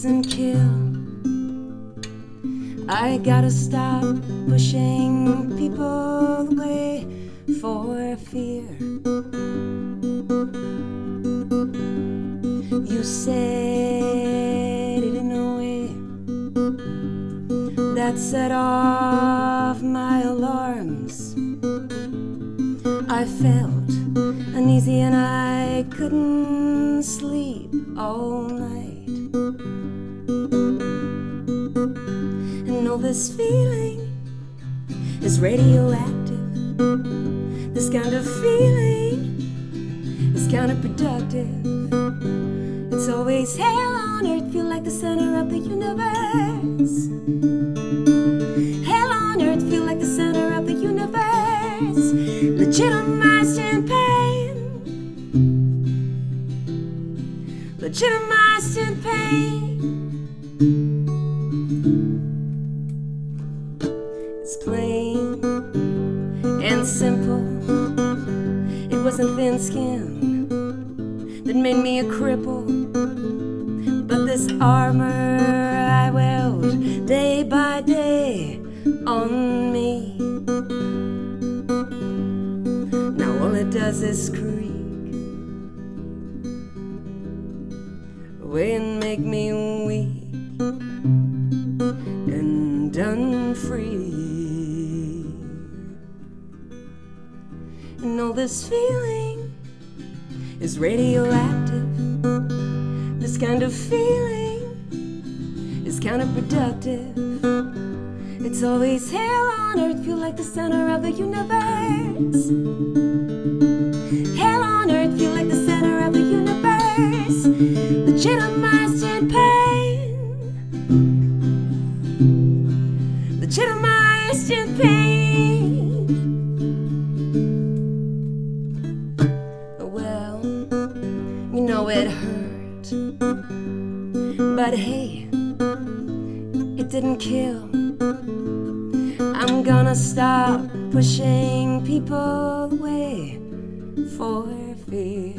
doesn't kill. I gotta stop pushing people away for fear. You said it in a way that set off my alarms. I felt uneasy and I couldn't sleep all night. And all this feeling is radioactive. This kind of feeling is counterproductive. It's always hell on earth, feel like the center of the universe. Hell on earth, feel like the center of the universe. Legitimized in pain. Legitimized in pain. It's plain and simple. It wasn't thin skin that made me a cripple, but this armor I weld day by day on me. Now all it does is creak away and make me weak and unfree. And all this feeling is radioactive. This kind of feeling is counterproductive. It's always hell on earth, feel like the center of the universe. Hell on earth, feel like the center of the universe. Legitimized in pain. Legitimized in pain. Well, you know it hurt, but hey, it didn't kill. I'm gonna stop pushing people away for fear.